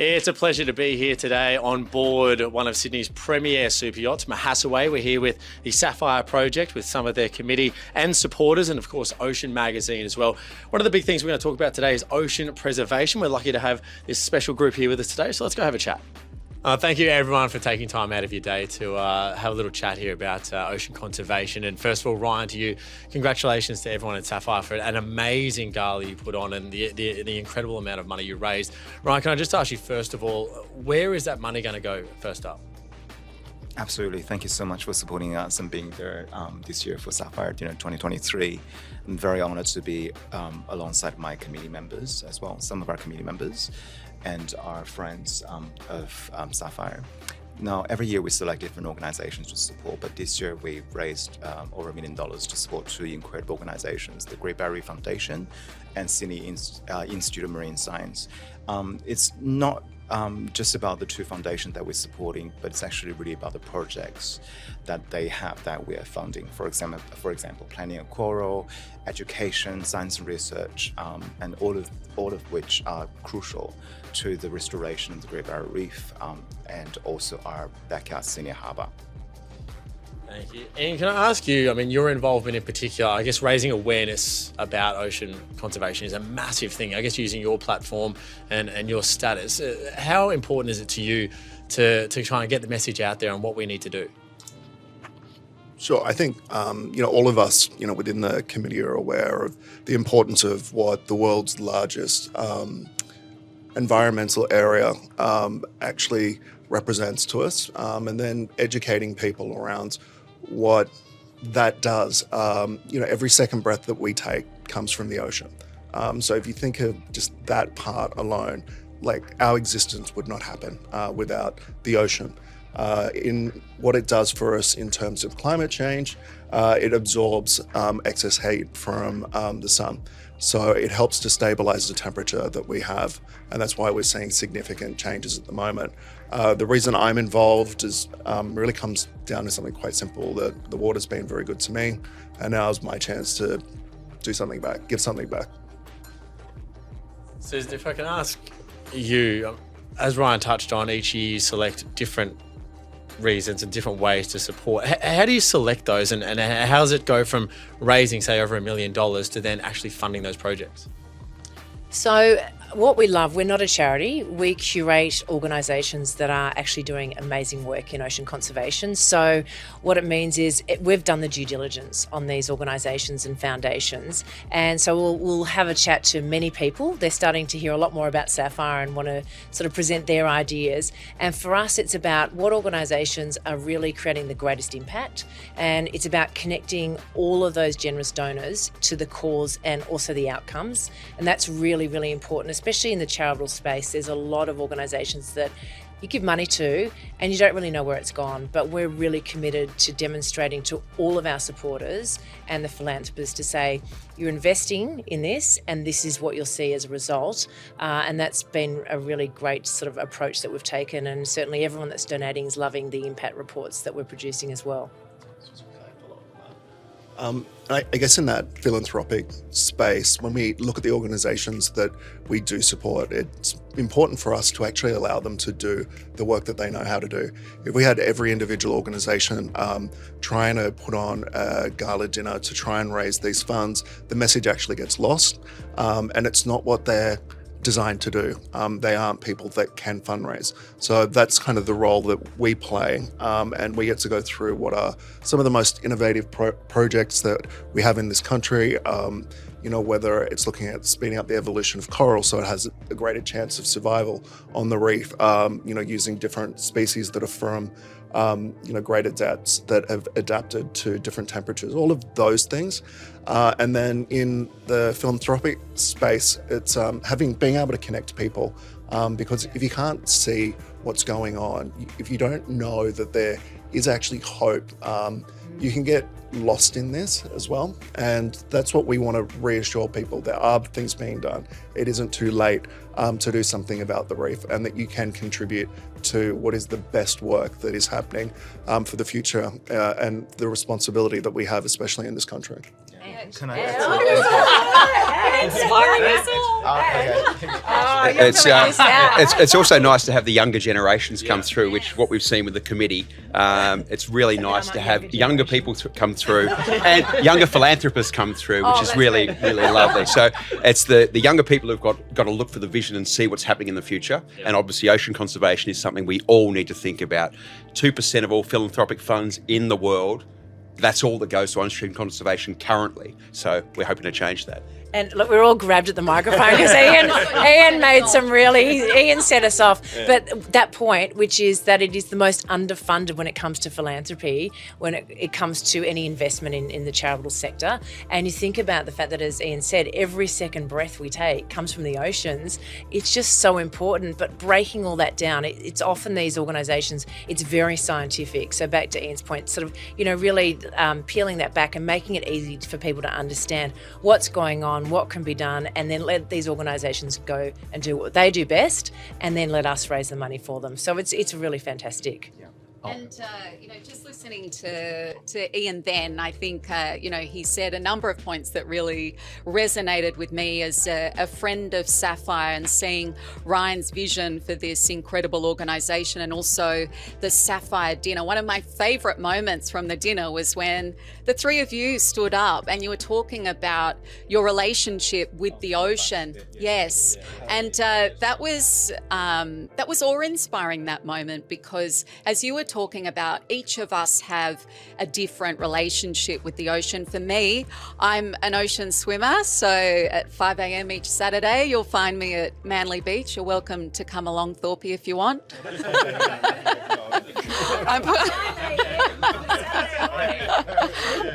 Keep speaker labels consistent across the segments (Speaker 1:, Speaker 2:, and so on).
Speaker 1: It's a pleasure to be here today on board one of Sydney's premier super yachts, Mohasuwei. We're here with the Sapphire Project with some of their committee and supporters, and of course Ocean Magazine as well. One of the big things we're going to talk about today is ocean preservation. We're lucky to have this special group here with us today, so let's go have a chat. Thank you everyone for taking time out of your day to have a little chat here about ocean conservation. And first of all, Ryan, to you, congratulations to everyone at Sapphire for an amazing gala you put on and the incredible amount of money you raised. Ryan, can I just ask you first of all, where is that money going to go first up?
Speaker 2: Absolutely. Thank you so much for supporting us and being there this year for Sapphire Dinner 2023. I'm very honored to be alongside my committee members as well, some of our committee members and our friends of Sapphire. Now, every year we select different organizations to support, but this year we raised over $1 million to support two incredible organizations, the Great Barrier Reef Foundation and Sydney Institute of Marine Science. It's not just about the two foundations that we're supporting, but it's actually really about the projects that they have that we are funding. For example, planting a coral, education, science and research, and all of which are crucial to the restoration of the Great Barrier Reef and also our backyard Sydney Harbour.
Speaker 1: Thank you. And can I ask you, I mean, your involvement in particular, I guess raising awareness about ocean conservation is a massive thing. I guess using your platform and your status, how important is it to you to try and get the message out there on what we need to do?
Speaker 3: Sure. I think, all of us, within the committee are aware of the importance of what the world's largest environmental area actually represents to us, and then educating people around what that does. Every second breath that we take comes from the ocean. So if you think of just that part alone, like our existence would not happen without the ocean. In what it does for us in terms of climate change, it absorbs excess heat from the sun. So it helps to stabilize the temperature that we have, and that's why we're seeing significant changes at the moment. The reason I'm involved is really comes down to something quite simple, that the water's been very good to me, and now's my chance to do something back, give something back.
Speaker 1: So if I can ask you, as Ryan touched on, each year you select different reasons and different ways to support. How do you select those, and how does it go from raising, say, over $1 million to then actually funding those projects?
Speaker 4: So what we love, we're not a charity, we curate organisations that are actually doing amazing work in ocean conservation. So what it means is we've done the due diligence on these organisations and foundations, and so we'll have a chat to many people. They're starting to hear a lot more about Sapphire and want to sort of present their ideas, and for us it's about what organisations are really creating the greatest impact, and it's about connecting all of those generous donors to the cause and also the outcomes, and that's really, really important. Especially in the charitable space, there's a lot of organisations that you give money to and you don't really know where it's gone, but we're really committed to demonstrating to all of our supporters and the philanthropists to say, you're investing in this and this is what you'll see as a result, and that's been a really great sort of approach that we've taken, and certainly everyone that's donating is loving the impact reports that we're producing as well.
Speaker 3: I guess in that philanthropic space, when we look at the organisations that we do support, it's important for us to actually allow them to do the work that they know how to do. If we had every individual organisation trying to put on a gala dinner to try and raise these funds, the message actually gets lost, and it's not what they're designed to do. They aren't people that can fundraise. So that's kind of the role that we play, and we get to go through what are some of the most innovative projects that we have in this country, whether it's looking at speeding up the evolution of coral so it has a greater chance of survival on the reef, using different species that are from greater depths that have adapted to different temperatures, all of those things. And then in the philanthropic space, it's being able to connect people, because if you can't see what's going on, if you don't know that there is actually hope, you can get lost in this as well. And that's what we want to reassure people. There are things being done. It isn't too late to do something about the reef, and that you can contribute to what is the best work that is happening for the future, and the responsibility that we have, especially in this country.
Speaker 2: Can I
Speaker 4: inspiring us all.
Speaker 5: It's also nice to have the younger generations come through, which what we've seen with the committee. It's really nice to have younger people come through and younger philanthropists come through, which is really lovely. So it's the younger people who've got to look for the vision and see what's happening in the future. And obviously ocean conservation is something we all need to think about. 2% of all philanthropic funds in the world, that's all that goes to ocean conservation currently. So we're hoping to change that.
Speaker 4: And look, we're all grabbed at the microphone because Ian made some Ian set us off. But that point, which is that it is the most underfunded when it comes to philanthropy, when it comes to any investment in the charitable sector. And you think about the fact that, as Ian said, every second breath we take comes from the oceans. It's just so important. But breaking all that down, it's often these organisations, it's very scientific. So back to Ian's point, sort of, really peeling that back and making it easy for people to understand what's going on, what can be done, and then let these organisations go and do what they do best, and then let us raise the money for them. So it's really fantastic.
Speaker 2: Yeah.
Speaker 6: And, just listening to Ian then, I think, he said a number of points that really resonated with me as a friend of Sapphire, and seeing Ryan's vision for this incredible organisation, and also the Sapphire Dinner. One of my favourite moments from the dinner was when the three of you stood up and you were talking about your relationship with the ocean. Yes. And that was awe-inspiring, that moment, because as you were talking about, each of us have a different relationship with the ocean. For me, I'm an ocean swimmer, so at 5 a.m. each Saturday, you'll find me at Manly Beach. You're welcome to come along, Thorpe, if you want.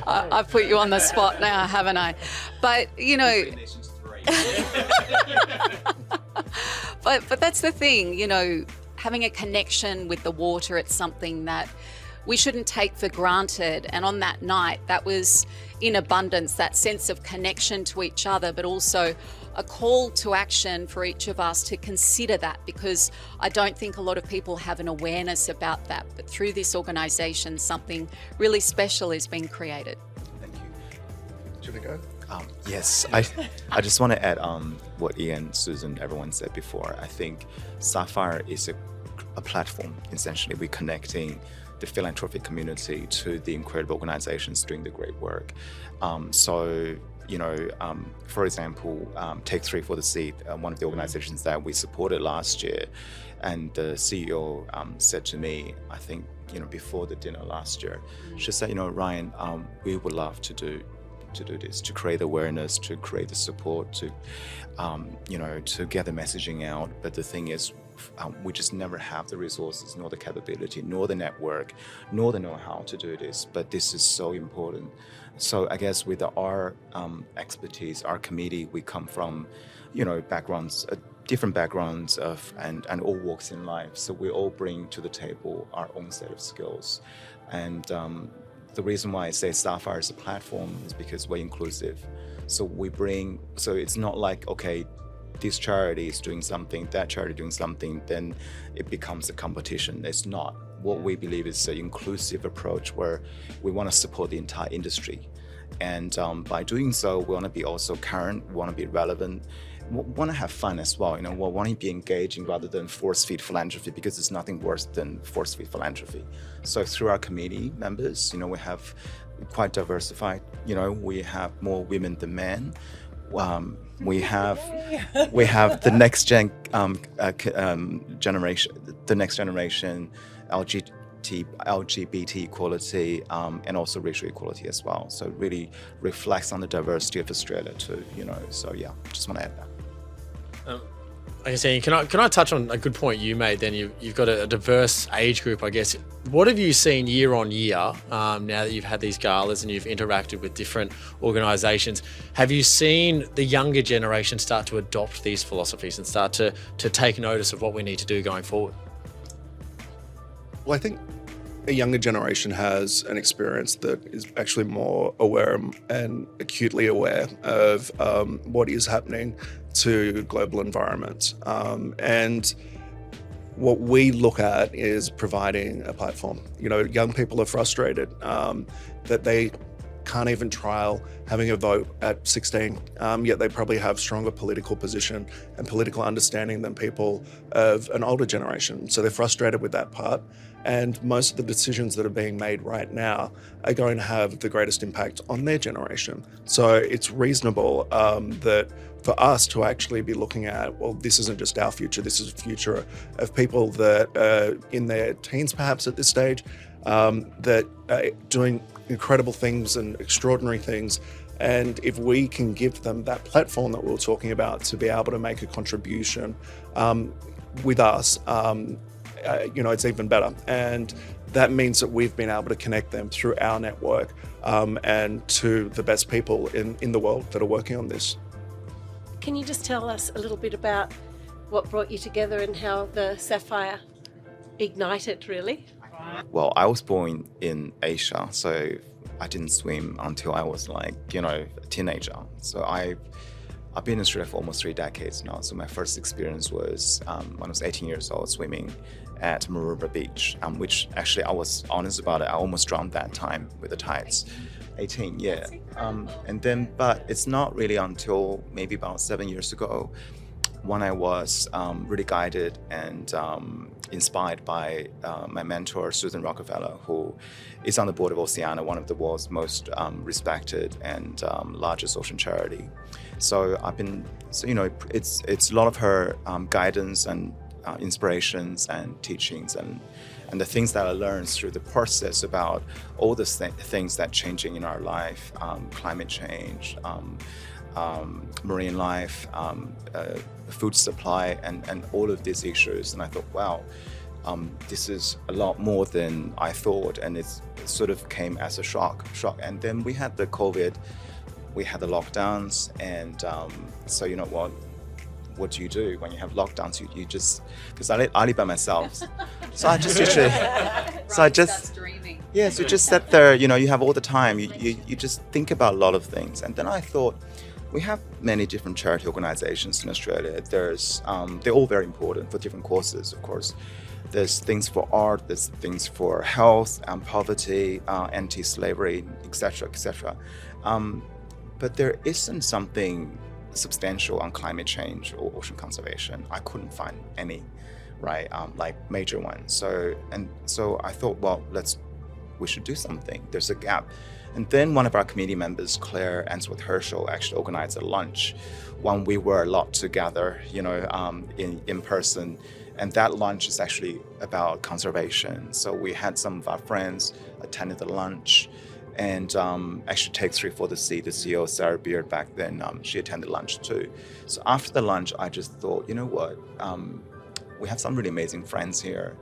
Speaker 6: I've put you on the spot now, haven't I? But, but that's the thing, having a connection with the water, it's something that we shouldn't take for granted. And on that night, that was in abundance, that sense of connection to each other, but also a call to action for each of us to consider that, because I don't think a lot of people have an awareness about that. But through this organisation, something really special is being created.
Speaker 2: Thank you.
Speaker 3: Do you want to go?
Speaker 2: Yes, I just want to add what Ian, Susan, everyone said before. I think Sapphire is a platform. Essentially, we're connecting the philanthropic community to the incredible organizations doing the great work. For example, Take 3 for the Seed, one of the organizations that we supported last year, and the CEO said to me, I think, before the dinner last year, she said, Ryan, we would love to do this, to create awareness, to create the support, to get the messaging out. But the thing is, we just never have the resources, nor the capability, nor the network, nor the know-how to do this. But this is so important. So I guess with our expertise, our committee, we come from, backgrounds, different backgrounds and all walks in life. So we all bring to the table our own set of skills. And the reason why I say Sapphire is a platform is because we're inclusive. So it's not like, okay, this charity is doing something, that charity doing something, then it becomes a competition. It's not. What we believe is an inclusive approach where we want to support the entire industry. And by doing so, we want to be also current, we want to be relevant, we want to have fun as well. We want to be engaging rather than force-feed philanthropy, because there's nothing worse than force-feed philanthropy. So through our committee members, we have quite diversified. We have more women than men. We have the next generation, the next generation LGBT equality, and also racial equality as well. So it really reflects on the diversity of Australia too. So yeah, just want to add that.
Speaker 1: Like I say, can I touch on a good point you made? Then you've got a diverse age group, I guess. What have you seen year on year now that you've had these galas and you've interacted with different organisations? Have you seen the younger generation start to adopt these philosophies and start to take notice of what we need to do going forward?
Speaker 3: Well, I think a younger generation has an experience that is actually more aware and acutely aware of what is happening to global environment. And what we look at is providing a platform. Young people are frustrated that they can't even trial having a vote at 16, yet they probably have stronger political position and political understanding than people of an older generation. So they're frustrated with that part. And most of the decisions that are being made right now are going to have the greatest impact on their generation. So it's reasonable that for us to actually be looking at, well, this isn't just our future, this is the future of people that are in their teens perhaps at this stage, that are doing incredible things and extraordinary things. And if we can give them that platform that we were talking about to be able to make a contribution with us, it's even better. And that means that we've been able to connect them through our network and to the best people in the world that are working on this.
Speaker 7: Can you just tell us a little bit about what brought you together and how the Sapphire ignited, really?
Speaker 2: Well, I was born in Asia, so I didn't swim until I was a teenager. So I've been in Australia for almost 3 decades now. So my first experience was when I was 18 years old, swimming at Maroubra Beach, which actually I was honest about it. I almost drowned that time with the tides. 18, yeah. But it's not really until maybe about 7 years ago when I was really guided and inspired by my mentor, Susan Rockefeller, who is on the board of Oceana, one of the world's most respected and largest ocean charity. So it's a lot of her guidance and inspirations and teachings and the things that I learned through the process about all the things that changing in our life, climate change, marine life, food supply, and all of these issues. And I thought, wow, this is a lot more than I thought, and it sort of came as a shock. And then we had the COVID, we had the lockdowns, and so you know what do you do when you have lockdowns? You just, because I live by myself, so I just usually, so just sit there. You have all the time. You just think about a lot of things, and then I thought, we have many different charity organizations in Australia. They're all very important for different causes, of course. There's things for art, there's things for health and poverty, anti-slavery, etc., etc. But there isn't something substantial on climate change or ocean conservation. I couldn't find any, right? Like major ones. So I thought, well, we should do something. There's a gap. And then one of our committee members, Claire Answorth Herschel, actually organized a lunch when we were a lot together, in person. And that lunch is actually about conservation. So we had some of our friends attended the lunch, and actually Take 3 for the Sea, the CEO, Sarah Beard, back then, she attended lunch too. So after the lunch, I just thought, you know what, we have some really amazing friends here,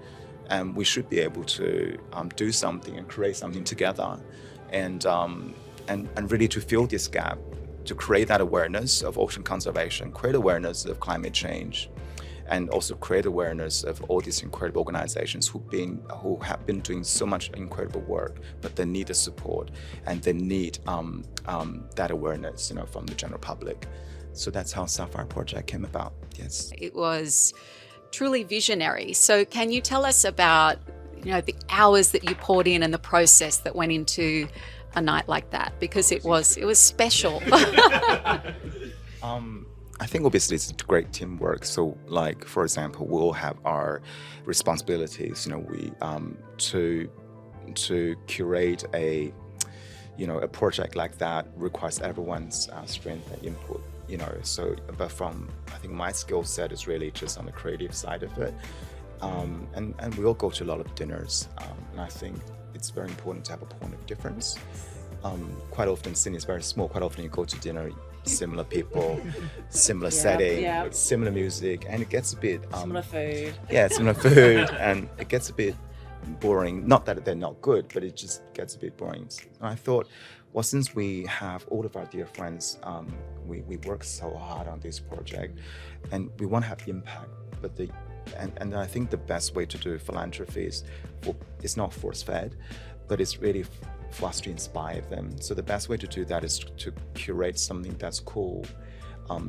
Speaker 2: and we should be able to do something and create something together, and really to fill this gap, to create that awareness of ocean conservation, create awareness of climate change, and also create awareness of all these incredible organizations who have been doing so much incredible work, but they need the support and they need that awareness, from the general public. So that's how Sapphire Project came about. Yes,
Speaker 6: it was truly visionary. So can you tell us about the hours that you poured in and the process that went into a night like that? Because it was special.
Speaker 2: I think obviously it's great teamwork. So, like, for example, we'll have our responsibilities. We to curate a project like that requires everyone's strength and input. So, but I think my skill set is really just on the creative side of it. And we all go to a lot of dinners, and I think it's very important to have a point of difference. Quite often, Sydney is very small. Quite often, you go to dinner, similar people, similar setting, similar music, and it gets a bit
Speaker 7: similar food.
Speaker 2: Yeah, similar food, and it gets a bit boring. Not that they're not good, but it just gets a bit boring. And I thought, well, since we have all of our dear friends, we work so hard on this project, and we want to have impact. But and I think the best way to do philanthropy is not force-fed, but it's really for us to inspire them. So the best way to do that is to curate something that's cool,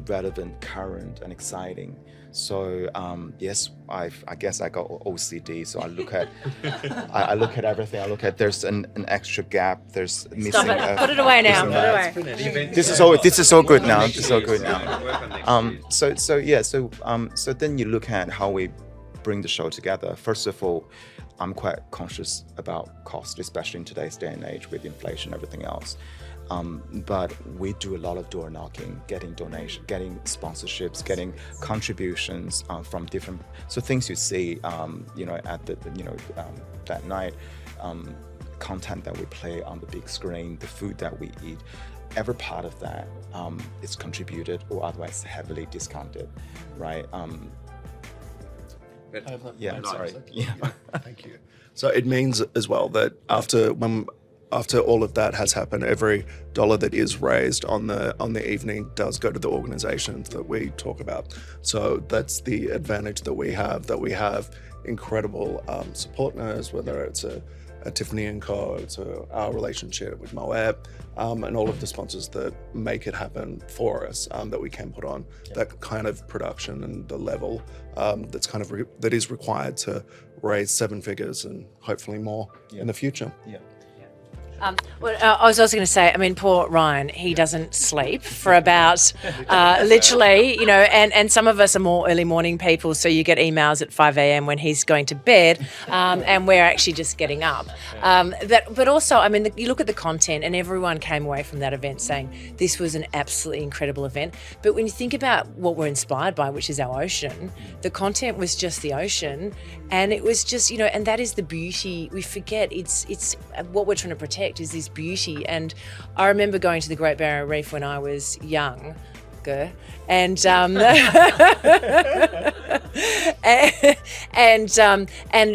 Speaker 2: relevant, current, and exciting. So yes, I guess I got OCD. So I look at I look at everything. I look at there's an extra gap. There's missing.
Speaker 4: Stop it. Put it away now. Put it away.
Speaker 2: This is so good now. This is so good now. So then you look at how we bring the show together. First of all, I'm quite conscious about cost, especially in today's day and age with inflation and everything else. But we do a lot of door knocking, getting donations, getting sponsorships, getting contributions from different. So things you see, at that night, content that we play on the big screen, the food that we eat, every part of that is contributed or otherwise heavily discounted, right? Yeah, sorry. Yeah.
Speaker 3: Thank you. So it means as well that after all of that has happened, every dollar that is raised on the evening does go to the organisations that we talk about. So that's the advantage that we have incredible support networks, whether it's a Tiffany & Co, to our relationship with Moet, and all of the sponsors that make it happen for us, that we can put on that kind of production and the level that's kind of that is required to raise 7 figures and hopefully more in the future.
Speaker 2: Yeah.
Speaker 4: I was also going to say, I mean, poor Ryan, he doesn't sleep for about literally, and some of us are more early morning people, so you get emails at 5 a.m. when he's going to bed, and we're actually just getting up. But also, I mean, you look at the content, and everyone came away from that event saying this was an absolutely incredible event. But when you think about what we're inspired by, which is our ocean, the content was just the ocean, and it was just, and that is the beauty. We forget it's what we're trying to protect is this beauty. And I remember going to the Great Barrier Reef when I was younger, and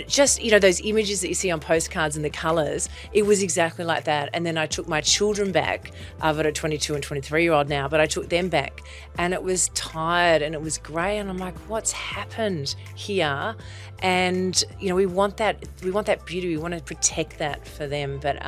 Speaker 4: just those images that you see on postcards and the colours, it was exactly like that. And then I took my children back. I've got a 22 and 23-year-old now, but I took them back, and it was tired and it was grey, and I'm like, what's happened here? And we want that beauty. We want to protect that for them. But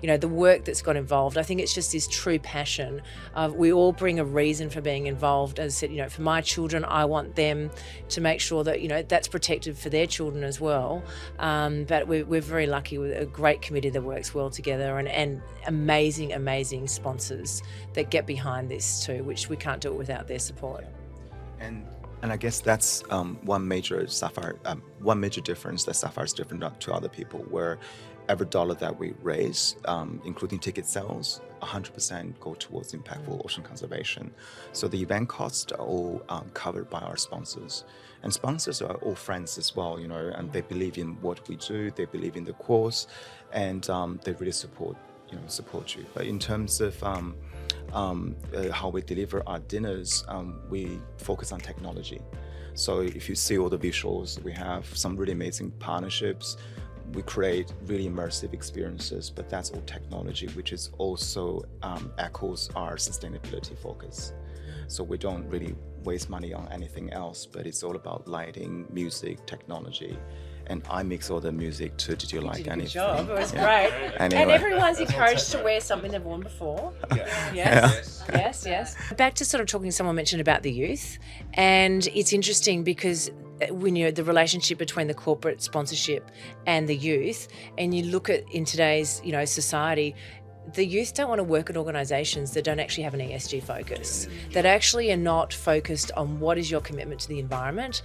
Speaker 4: the work that's got involved, I think it's just this true passion. We all bring a reason for being involved. As I said, for my children, I want them to make sure that that's protected for their children as well. But we're very lucky with a great committee that works well together, and amazing sponsors that get behind this too, which we can't do it without their support.
Speaker 2: And I guess that's one major difference that Sapphire is different to other people, where every dollar that we raise, including ticket sales, 100% go towards impactful ocean conservation. So the event costs are all covered by our sponsors. And sponsors are all friends as well, and they believe in what we do, they believe in the cause, and they really support you. But in terms of how we deliver our dinners, we focus on technology. So if you see all the visuals, we have some really amazing partnerships. We create really immersive experiences, but that's all technology, which is also echoes our sustainability focus. So we don't really waste money on anything else, but it's all about lighting, music, technology. And I mix all the music too. Did you like anything?
Speaker 4: Good job. It was great.
Speaker 2: Anyway.
Speaker 4: And everyone's encouraged to wear something they've worn before. Yes. Back to sort of talking, someone mentioned about the youth. And it's interesting because when the relationship between the corporate sponsorship and the youth, and you look at in today's, society, the youth don't want to work at organisations that don't actually have an ESG focus, that actually are not focused on what is your commitment to the environment.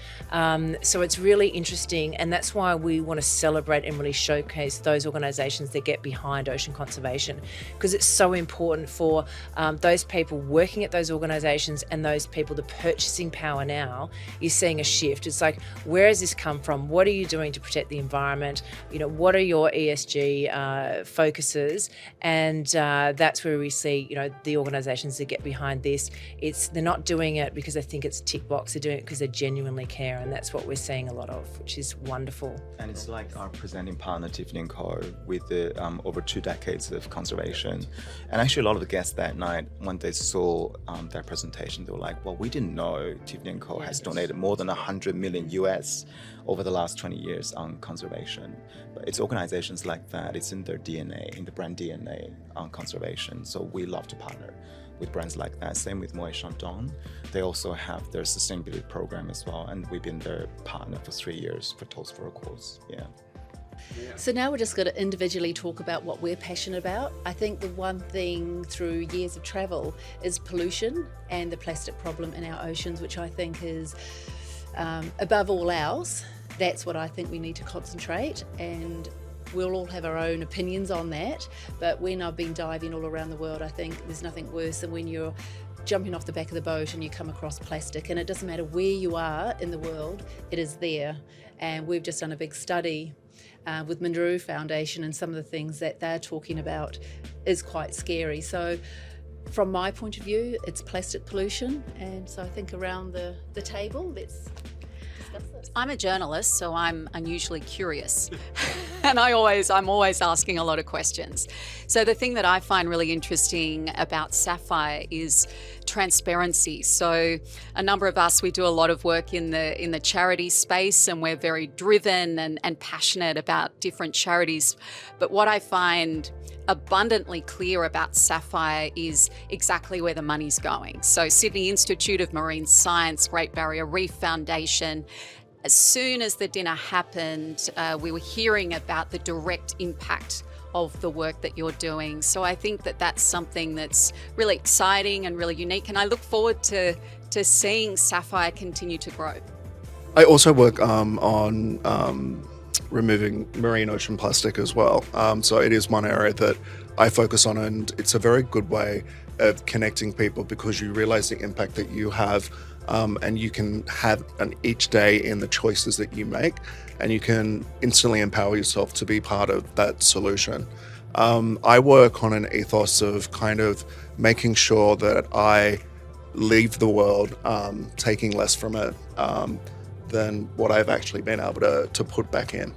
Speaker 4: So it's really interesting, and that's why we want to celebrate and really showcase those organisations that get behind ocean conservation, because it's so important for those people working at those organisations and those people, the purchasing power now is seeing a shift. It's like, where has this come from? What are you doing to protect the environment? What are your ESG focuses? And that's where we see, the organisations that get behind this. They're not doing it because they think it's a tick box. They're doing it because they genuinely care, and that's what we're seeing a lot of, which is wonderful.
Speaker 2: And it's like our presenting partner, Tiffany & Co, with the over 2 decades of conservation. And actually, a lot of the guests that night, when they saw their presentation, they were like, "Well, we didn't know Tiffany & Co has donated more than $100 million US over the last 20 years on conservation." But it's organizations like that, it's in their DNA, in the brand DNA on conservation. So we love to partner with brands like that. Same with Moet Chandon. They also have their sustainability program as well, and we've been their partner for 3 years for Toast for a Cause. Yeah.
Speaker 8: So now we're just going to individually talk about what we're passionate about. I think the one thing through years of travel is pollution and the plastic problem in our oceans, which I think is above all else. That's what I think we need to concentrate, and we'll all have our own opinions on that. But when I've been diving all around the world, I think there's nothing worse than when you're jumping off the back of the boat and you come across plastic, and it doesn't matter where you are in the world, it is there. And we've just done a big study with Mohasuwei Foundation, and some of the things that they're talking about is quite scary. So from my point of view, it's plastic pollution, and so I think around the table, let's discuss this.
Speaker 6: I'm a journalist, so I'm unusually curious. And I'm always asking a lot of questions. So the thing that I find really interesting about Sapphire is transparency. So a number of us, we do a lot of work in the charity space, and we're very driven and passionate about different charities. But what I find abundantly clear about Sapphire is exactly where the money's going. So Sydney Institute of Marine Science, Great Barrier Reef Foundation. As soon as the dinner happened, we were hearing about the direct impact of the work that you're doing. So I think that that's something that's really exciting and really unique, and I look forward to seeing Sapphire continue to grow.
Speaker 3: I also work on removing marine ocean plastic as well. So it is one area that I focus on, and it's a very good way of connecting people because you realize the impact that you have, and you can have each day in the choices that you make, and you can instantly empower yourself to be part of that solution. I work on an ethos of kind of making sure that I leave the world taking less from it than what I've actually been able to put back in.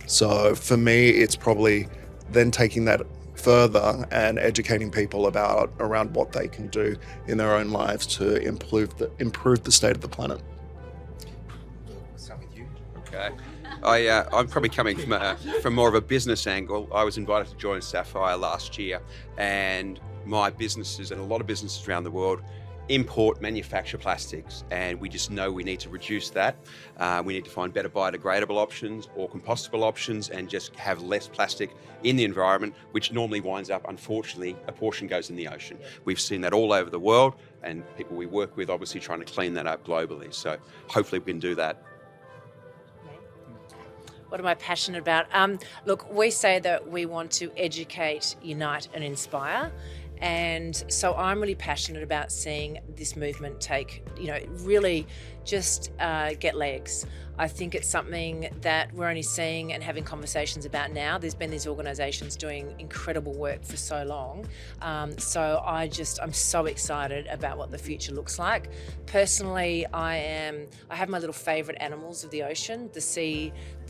Speaker 3: So for me, it's probably then taking that further and educating people around what they can do in their own lives to improve the state of the planet.
Speaker 2: Start with you.
Speaker 5: Okay. I'm probably coming from more of a business angle. I was invited to join Sapphire last year, and my businesses and a lot of businesses around the world manufacture plastics, and we just know we need to reduce that. We need to find better biodegradable options or compostable options, and just have less plastic in the environment, which normally winds up, unfortunately, a portion goes in the ocean. We've seen that all over the world, and people we work with obviously trying to clean that up globally. So hopefully we can do that.
Speaker 4: What am I passionate about? Look, we say that we want to educate, unite and inspire. And so I'm really passionate about seeing this movement take, really just get legs. I think it's something that we're only seeing and having conversations about now. There's been these organisations doing incredible work for so long. So I'm so excited about what the future looks like. Personally, I have my little favourite animals of the ocean, the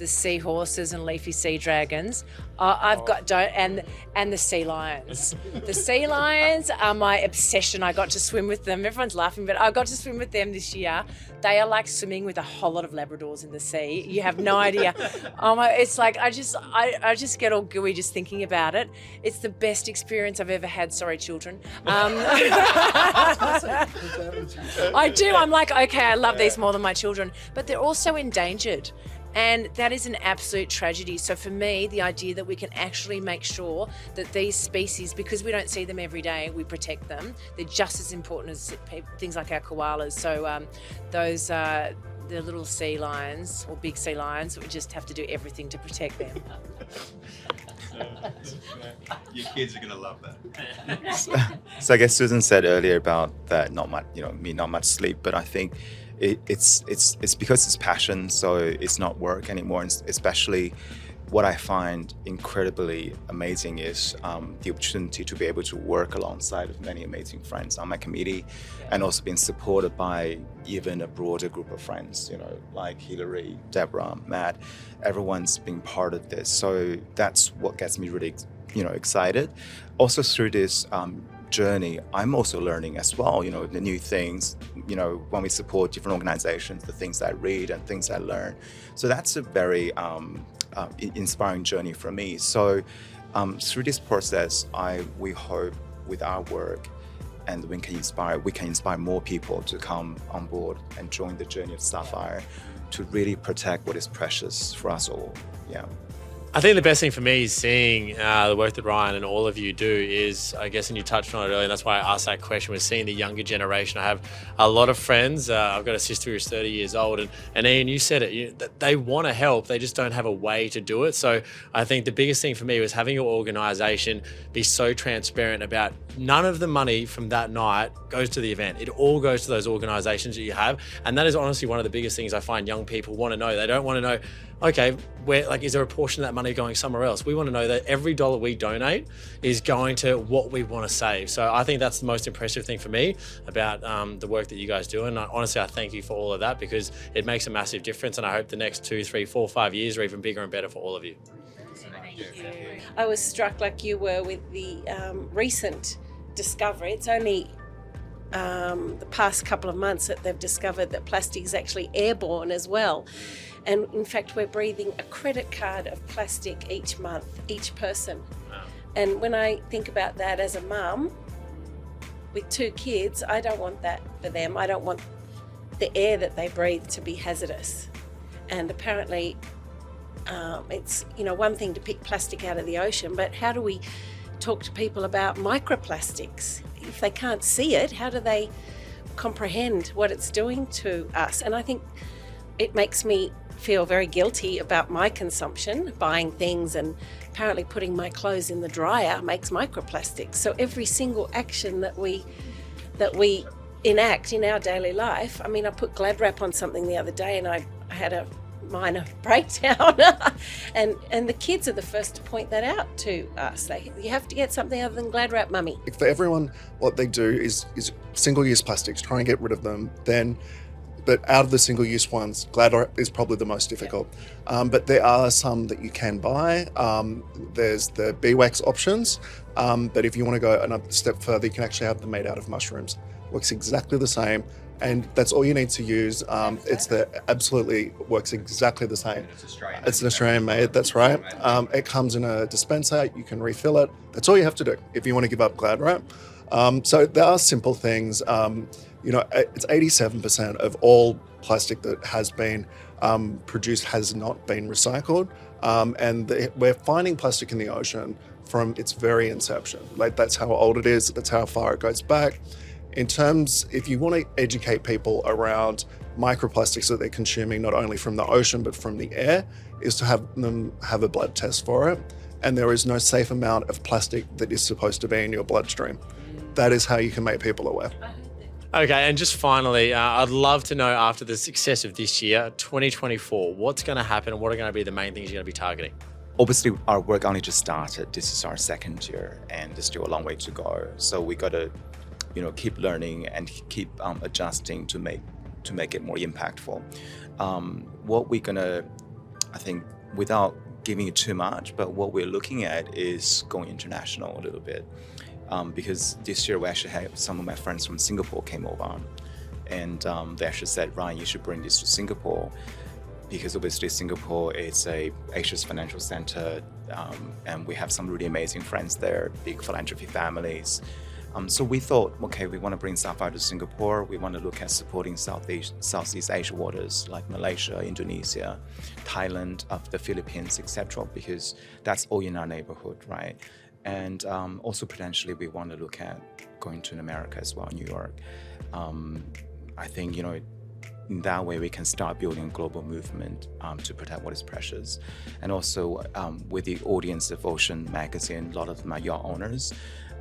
Speaker 4: seahorses and leafy sea dragons. And the sea lions. The sea lions are my obsession. I got to swim with them. Everyone's laughing, but I got to swim with them this year. They are like swimming with a whole lot of Labradors in the sea. You have no idea. It's like I just get all gooey just thinking about it. It's the best experience I've ever had. Sorry, children. I do. I'm like, okay, I love these more than my children, but they're also endangered. And that is an absolute tragedy. So for me, the idea that we can actually make sure that these species, because we don't see them every day, we protect them. They're just as important as things like our koalas. So the little sea lions or big sea lions, we just have to do everything to protect them.
Speaker 5: Your kids are going to love that.
Speaker 2: So I guess Susan said earlier about that not much sleep, but I think it's because it's passion, so it's not work anymore. And especially what I find incredibly amazing is the opportunity to be able to work alongside of many amazing friends on my committee, and also being supported by even a broader group of friends, like Hilary, Deborah, Matt. Everyone's been part of this. So that's what gets me really, excited. Also through this journey, I'm also learning as well, the new things, when we support different organizations, the things I read and things I learn. So that's a very inspiring journey for me. So through this process, we hope with our work and we can inspire more people to come on board and join the journey of Sapphire to really protect what is precious for us all. Yeah.
Speaker 1: I think the best thing for me is seeing the work that Ryan and all of you do is, I guess, and you touched on it earlier, and that's why I asked that question, was seeing the younger generation. I have a lot of friends. I've got a sister who's 30 years old, and Ian, you said it, that they want to help, they just don't have a way to do it. So I think the biggest thing for me was having your organisation be so transparent about none of the money from that night goes to the event. It all goes to those organisations that you have. And that is honestly one of the biggest things I find young people want to know. They don't want to know, okay, is there a portion of that money going somewhere else? We want to know that every dollar we donate is going to what we want to save. So I think that's the most impressive thing for me about the work that you guys do. And honestly, I thank you for all of that, because it makes a massive difference. And I hope the next 2, 3, 4, 5 years are even bigger and better for all of you.
Speaker 7: I was struck like you were with the recent discovery. It's only the past couple of months that they've discovered that plastic is actually airborne as well. And in fact, we're breathing a credit card of plastic each month, each person. Wow. And when I think about that as a mum with 2 kids, I don't want that for them. I don't want the air that they breathe to be hazardous. And apparently it's, one thing to pick plastic out of the ocean, but how do we talk to people about microplastics? If they can't see it, how do they comprehend what it's doing to us? And I think it makes me feel very guilty about my consumption, buying things, and apparently putting my clothes in the dryer makes microplastics. So every single action that we enact in our daily life, I mean, I put Glad wrap on something the other day and I had a minor breakdown and the kids are the first to point that out to us. You have to get something other than Glad wrap, mummy.
Speaker 3: For everyone, what they do is single-use plastics, try and get rid of them, but out of the single-use ones, Glad wrap is probably the most difficult. But there are some that you can buy. There's the beeswax options, but if you want to go another step further, you can actually have them made out of mushrooms. Works exactly the same, and that's all you need to use. Absolutely works exactly the same. It's an Australian made, that's right. It comes in a dispenser, you can refill it. That's all you have to do if you want to give up Glad wrap. So there are simple things. It's 87% of all plastic that has been produced has not been recycled. And we're finding plastic in the ocean from its very inception. Like, that's how old it is, that's how far it goes back. In terms, if you want to educate people around microplastics that they're consuming, not only from the ocean, but from the air, is to have them have a blood test for it. And there is no safe amount of plastic that is supposed to be in your bloodstream. That is how you can make people aware.
Speaker 1: Okay, and just finally, I'd love to know, after the success of this year, 2024, what's going to happen and what are going to be the main things you're going to be targeting?
Speaker 2: Obviously, our work only just started. This is our 2nd year, and there's still a long way to go. So we got to, keep learning and keep adjusting to make it more impactful. What we're gonna, I think, without giving it too much, but what we're looking at is going international a little bit. Because this year we actually had some of my friends from Singapore came over, and they actually said, Ryan, you should bring this to Singapore, because obviously Singapore is Asia's financial center, and we have some really amazing friends there, big philanthropy families. So we thought, okay, we want to bring Sapphire to Singapore. We want to look at supporting Southeast Asia waters like Malaysia, Indonesia, Thailand, the Philippines, etc., because that's all in our neighborhood, right? And also potentially we want to look at going to America as well, New York. I think, in that way we can start building a global movement to protect what is precious. And also with the audience of Ocean Magazine, a lot of them are yacht owners.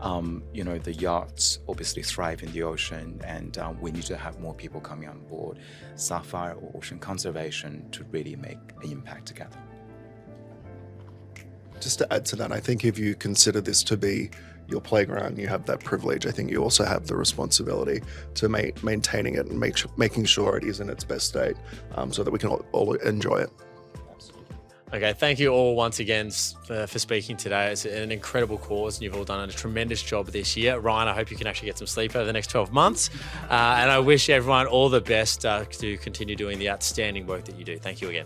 Speaker 2: The yachts obviously thrive in the ocean, and we need to have more people coming on board Sapphire or ocean conservation to really make an impact together.
Speaker 3: Just to add to that, I think if you consider this to be your playground, you have that privilege. I think you also have the responsibility to maintaining it and making sure it is in its best state, so that we can all enjoy it.
Speaker 1: Okay, thank you all once again for speaking today. It's an incredible cause, and you've all done a tremendous job this year. Ryan, I hope you can actually get some sleep over the next 12 months. And I wish everyone all the best to continue doing the outstanding work that you do. Thank you again.